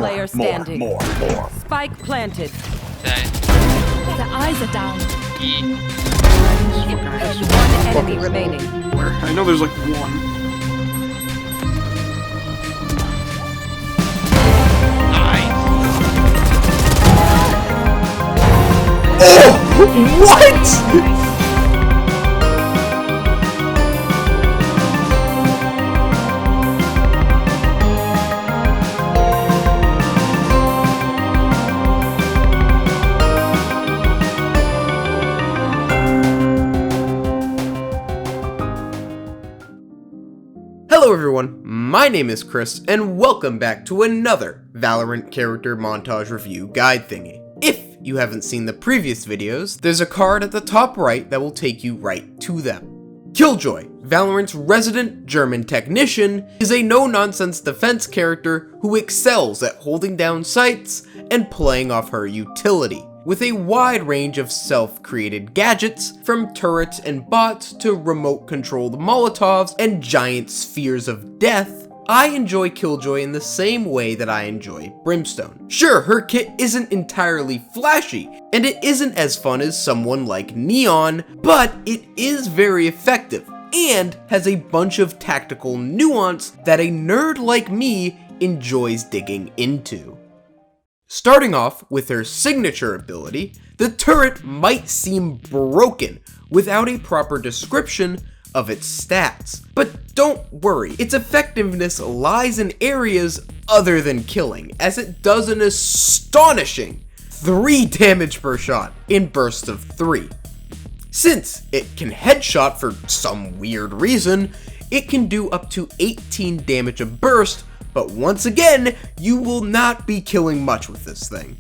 player standing. More. Spike planted. Okay. The eyes are down. E. One enemy remaining. Where? I know there's like one. Nice. Oh! What? Hello everyone, my name is Chris, and welcome back to another Valorant character montage review guide thingy. If you haven't seen the previous videos, there's a card at the top right that will take you right to them. Killjoy, Valorant's resident German technician, is a no-nonsense defense character who excels at holding down sights and playing off her utility, with a wide range of self-created gadgets, from turrets and bots to remote-controlled Molotovs and giant spheres of death. I enjoy Killjoy in the same way that I enjoy Brimstone. Sure, her kit isn't entirely flashy, and it isn't as fun as someone like Neon, but it is very effective, and has a bunch of tactical nuance that a nerd like me enjoys digging into. Starting off with her signature ability, the turret might seem broken without a proper description of its stats. But don't worry, its effectiveness lies in areas other than killing, as it does an astonishing 3 damage per shot in bursts of 3. Since it can headshot for some weird reason, it can do up to 18 damage a burst. But once again, you will not be killing much with this thing.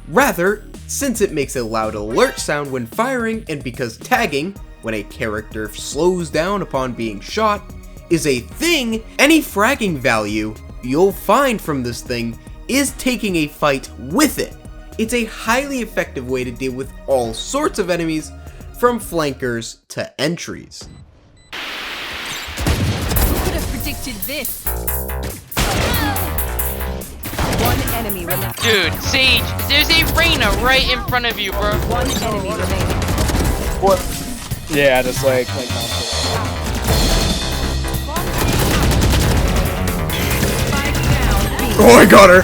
Rather, since it makes a loud alert sound when firing, and because tagging, when a character slows down upon being shot, is a thing, any fragging value you'll find from this thing is taking a fight with it. It's a highly effective way to deal with all sorts of enemies, from flankers to entries. Who could have predicted this? One enemy remaining. Dude, Sage, there's a Reyna right in front of you, bro. One enemy remaining. What? Yeah, just like Spike down. B. Oh, I got her!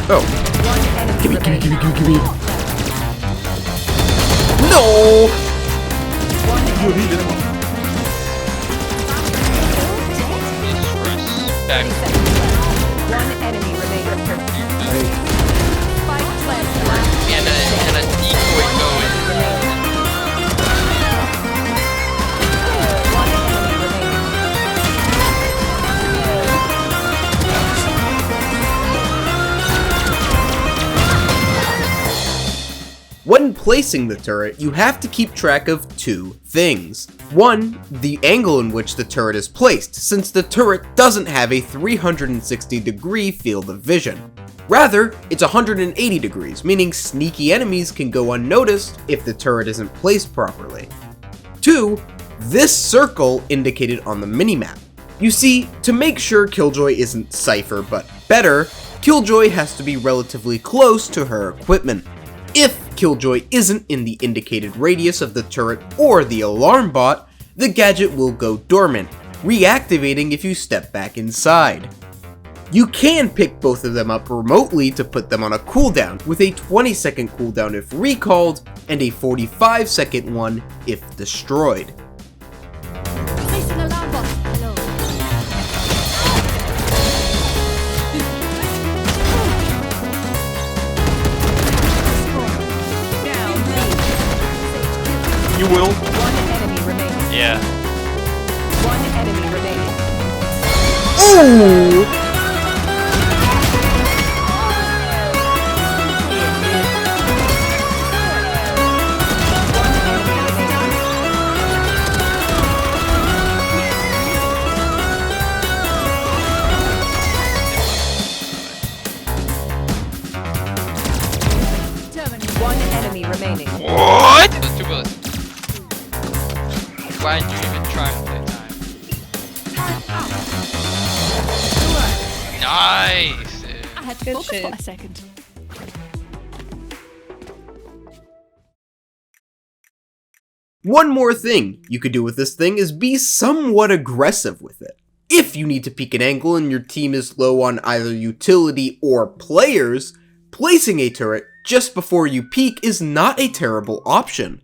Oh. One enemy Gimme. remaining. No! One enemy. Back. 30 seconds. One enemy remaining. Spike planted. And a decoy going. One enemy remaining. When placing the turret, you have to keep track of 2 things. 1, the angle in which the turret is placed, since the turret doesn't have a 360-degree field of vision. Rather, it's 180 degrees, meaning sneaky enemies can go unnoticed if the turret isn't placed properly. 2, this circle indicated on the minimap. You see, to make sure Killjoy isn't Cypher but better, Killjoy has to be relatively close to her equipment. If Killjoy isn't in the indicated radius of the turret or the alarm bot, the gadget will go dormant, reactivating if you step back inside. You can pick both of them up remotely to put them on a cooldown, with a 20-second cooldown if recalled, and a 45-second one if destroyed. Placing Alarmbots. Hello. You will? One enemy remaining. Yeah. One enemy remaining. Ooh! One enemy remaining. What? Those 2 bullets. Why did you even try to play time? Nice. I had to Good focus shit. for a second. One more thing you could do with this thing is be somewhat aggressive with it. If you need to peek an angle and your team is low on either utility or players, placing a turret just before you peek is not a terrible option.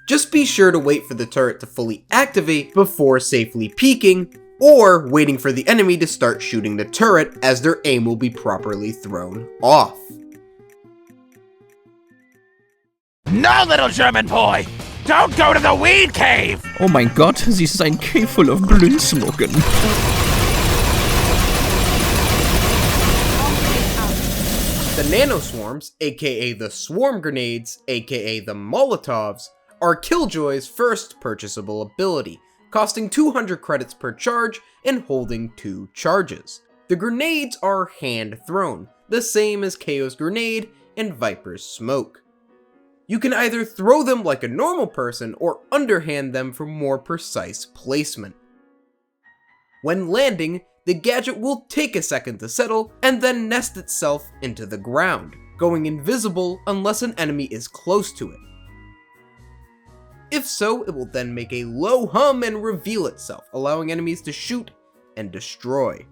Just be sure to wait for the turret to fully activate before safely peeking, or waiting for the enemy to start shooting the turret as their aim will be properly thrown off. No, little German boy! Don't go to the weed cave! Oh mein Gott, sie ist ein Cave full of Blündsmoken. The Nanoswarms, aka the Swarm Grenades, aka the Molotovs, are Killjoy's first purchasable ability, costing 200 credits per charge and holding 2 charges. The grenades are hand-thrown, the same as KO's grenade and Viper's smoke. You can either throw them like a normal person or underhand them for more precise placement. When landing, the gadget will take a second to settle and then nest itself into the ground, going invisible unless an enemy is close to it. If so, it will then make a low hum and reveal itself, allowing enemies to shoot and destroy.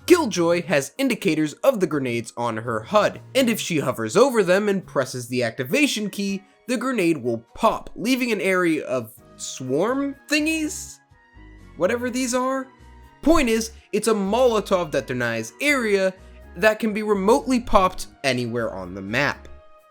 Killjoy has indicators of the grenades on her HUD, and if she hovers over them and presses the activation key, the grenade will pop, leaving an area of swarm thingies? Whatever these are? Point is, it's a Molotov that denies area that can be remotely popped anywhere on the map.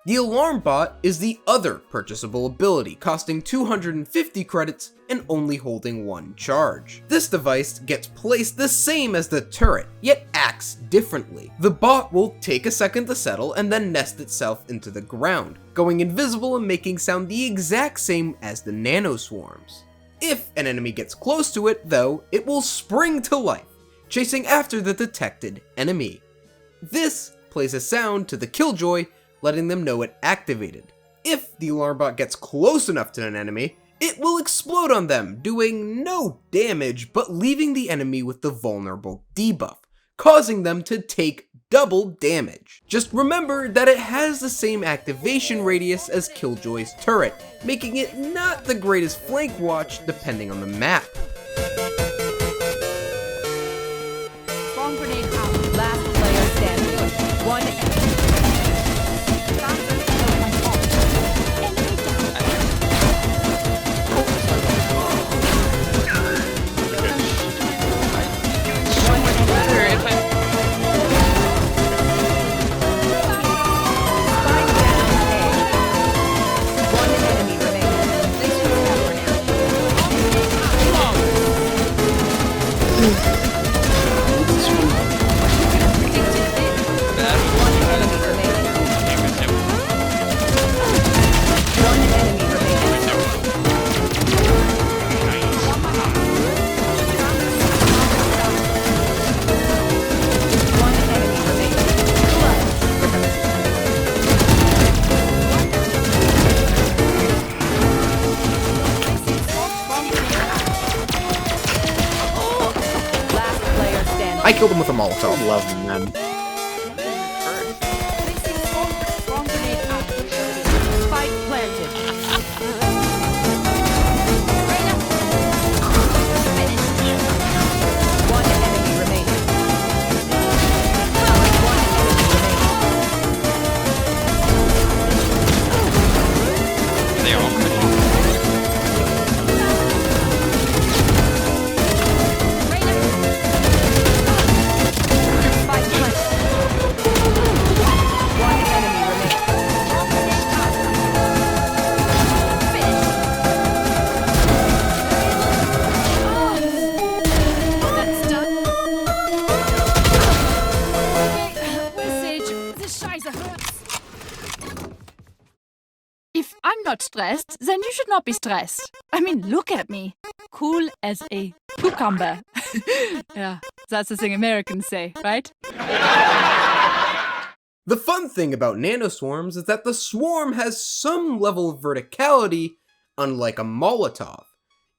The Alarmbot is the other purchasable ability, costing 250 credits and only holding 1 charge. This device gets placed the same as the turret, yet acts differently. The bot will take a second to settle and then nest itself into the ground, going invisible and making sound the exact same as the Nanoswarms. If an enemy gets close to it, though, it will spring to life, chasing after the detected enemy. This plays a sound to the Killjoy, letting them know it activated. If the Alarmbot gets close enough to an enemy, it will explode on them, doing no damage but leaving the enemy with the vulnerable debuff, causing them to take double damage. Just remember that it has the same activation radius as Killjoy's turret, making it not the greatest flank watch depending on the map. Bomb grenade out. Last player standing. One enemy. I killed him with a Molotov. I love them, man. Bomb grenade out. Spike planted. One enemy remaining. One enemy remaining. They all Spike planted. One enemy remaining. That's done. Message. This Scheiße hurts. If I'm not stressed, then you should not be stressed. I mean, look at me. Cool as a cucumber. Yeah, that's the thing Americans say, right? The fun thing about Nanoswarms is that the swarm has some level of verticality, unlike a Molotov.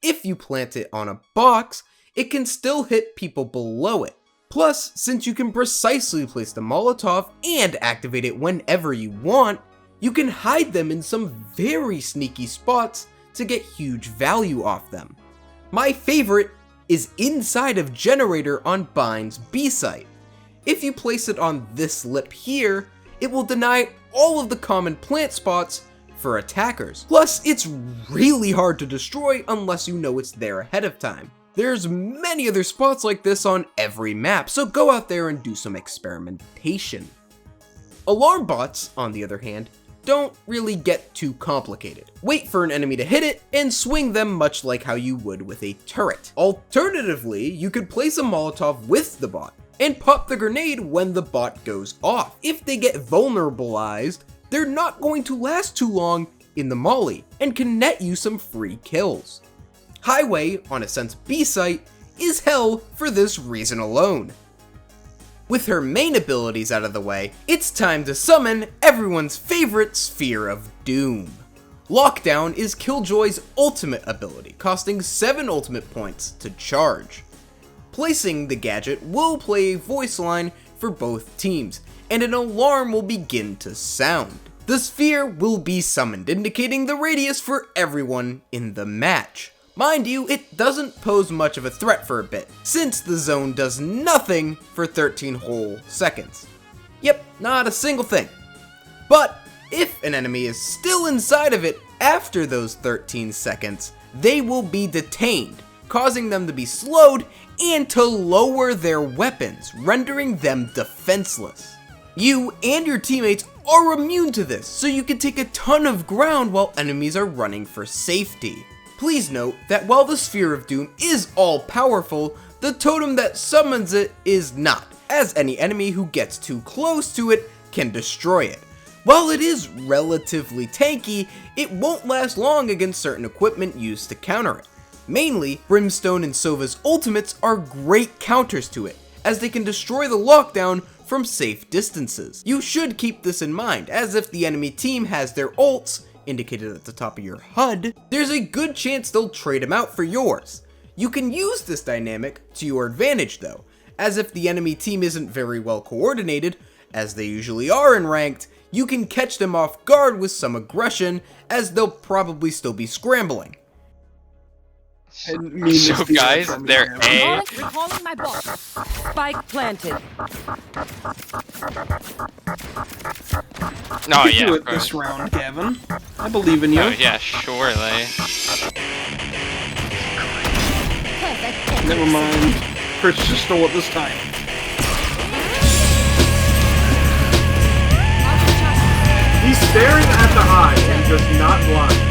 If you plant it on a box, it can still hit people below it. Plus, since you can precisely place the Molotov and activate it whenever you want, you can hide them in some very sneaky spots to get huge value off them. My favorite is inside of Generator on Bind's B site. If you place it on this lip here, it will deny all of the common plant spots for attackers. Plus, it's really hard to destroy unless you know it's there ahead of time. There's many other spots like this on every map, so go out there and do some experimentation. Alarmbots, on the other hand, don't really get too complicated. Wait for an enemy to hit it, and swing them much like how you would with a turret. Alternatively, you could place a Molotov with the bot, and pop the grenade when the bot goes off. If they get vulnerabilized, they're not going to last too long in the molly, and can net you some free kills. Highway, on Ascent's B site, is hell for this reason alone. With her main abilities out of the way, it's time to summon everyone's favorite Sphere of Doom. Lockdown is Killjoy's ultimate ability, costing 7 ultimate points to charge. Placing the gadget will play a voice line for both teams, and an alarm will begin to sound. The sphere will be summoned, indicating the radius for everyone in the match. Mind you, it doesn't pose much of a threat for a bit, since the zone does nothing for 13 whole seconds. Yep, not a single thing. But if an enemy is still inside of it after those 13 seconds, they will be detained, causing them to be slowed and to lower their weapons, rendering them defenseless. You and your teammates are immune to this, so you can take a ton of ground while enemies are running for safety. Please note that while the Sphere of Doom is all-powerful, the totem that summons it is not, as any enemy who gets too close to it can destroy it. While it is relatively tanky, it won't last long against certain equipment used to counter it. Mainly, Brimstone and Sova's ultimates are great counters to it, as they can destroy the lockdown from safe distances. You should keep this in mind, as if the enemy team has their ults, indicated at the top of your HUD, there's a good chance they'll trade them out for yours. You can use this dynamic to your advantage though, as if the enemy team isn't very well coordinated, as they usually are in ranked, you can catch them off guard with some aggression, as they'll probably still be scrambling. So guys, they're A. Recalling my bot. Spike planted. No, You yeah, can do of it this course. round, Gavin. I believe in you. Oh yeah, surely. Never mind. Chris just stole it this time. He's staring at the eye and just not blind.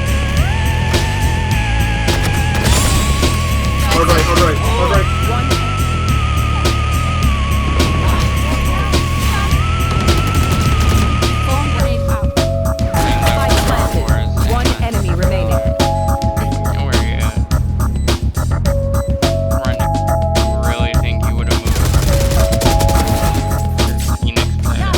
Alright. Phone grenade out. Spike planted. One enemy remaining. Where are you at? Run. Really think you would have moved? Phoenix player.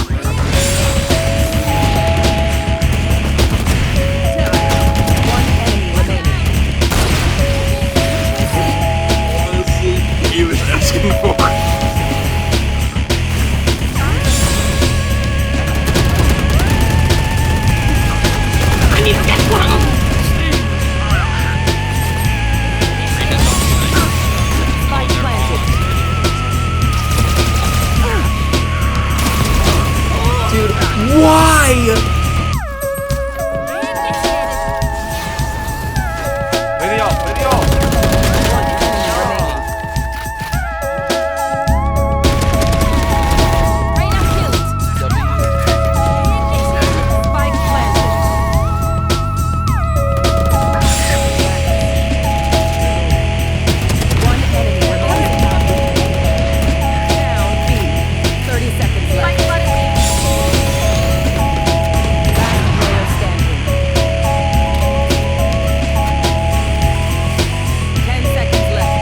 One enemy remaining. He was asking for it. Spike planted. Dude, why? Reina killed. Spike planted. One enemy remaining. Down B. 30 seconds left. Last player standing. 10 seconds left.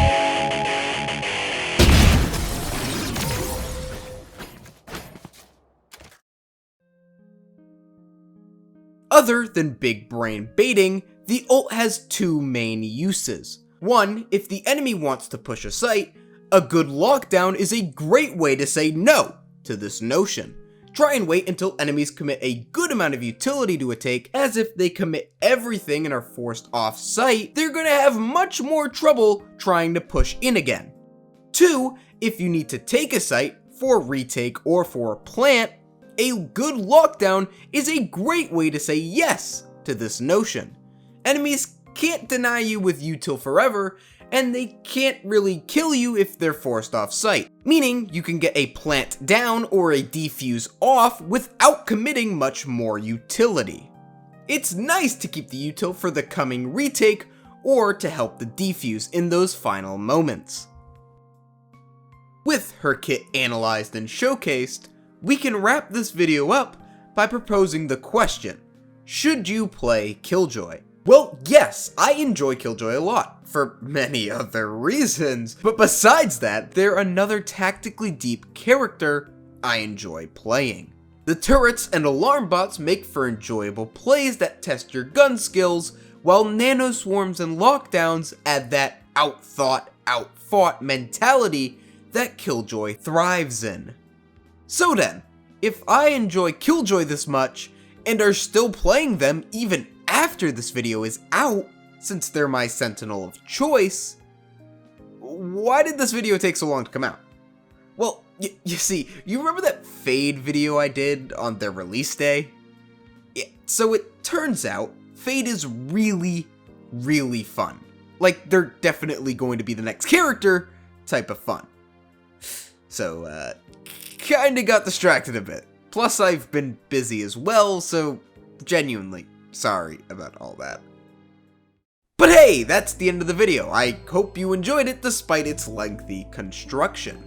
Other than big brain baiting, the ult has two main uses. One, if the enemy wants to push a site, A good lockdown is a great way to say no to this notion. Try and wait until enemies commit a good amount of utility to a take, as if they commit everything and are forced off site, they're gonna have much more trouble trying to push in again. 2, if you need to take a site for retake or for a plant, a good lockdown is a great way to say yes to this notion. Enemies can't deny you with util forever, and they can't really kill you if they're forced off site, meaning you can get a plant down or a defuse off without committing much more utility. It's nice to keep the util for the coming retake or to help the defuse in those final moments. With her kit analyzed and showcased, we can wrap this video up by proposing the question, should you play Killjoy? Well, yes, I enjoy Killjoy a lot, for many other reasons, but besides that, they're another tactically deep character I enjoy playing. The turrets and alarm bots make for enjoyable plays that test your gun skills, while nanoswarms and lockdowns add that outthought, outfought mentality that Killjoy thrives in. So then, if I enjoy Killjoy this much, and are still playing them even after this video is out, since they're my sentinel of choice, why did this video take so long to come out? Well, you see, you remember that Fade video I did on their release day? Yeah, so it turns out, Fade is really, really fun. Like, they're definitely going to be the next character type of fun. So, kinda got distracted a bit. Plus, I've been busy as well, so genuinely sorry about all that. But hey, that's the end of the video. I hope you enjoyed it despite its lengthy construction.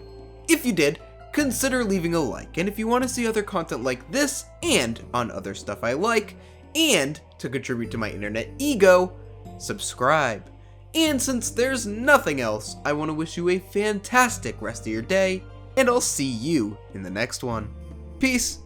If you did, consider leaving a like, and if you want to see other content like this, and on other stuff I like, and to contribute to my internet ego, subscribe. And since there's nothing else, I want to wish you a fantastic rest of your day, and I'll see you in the next one. Peace.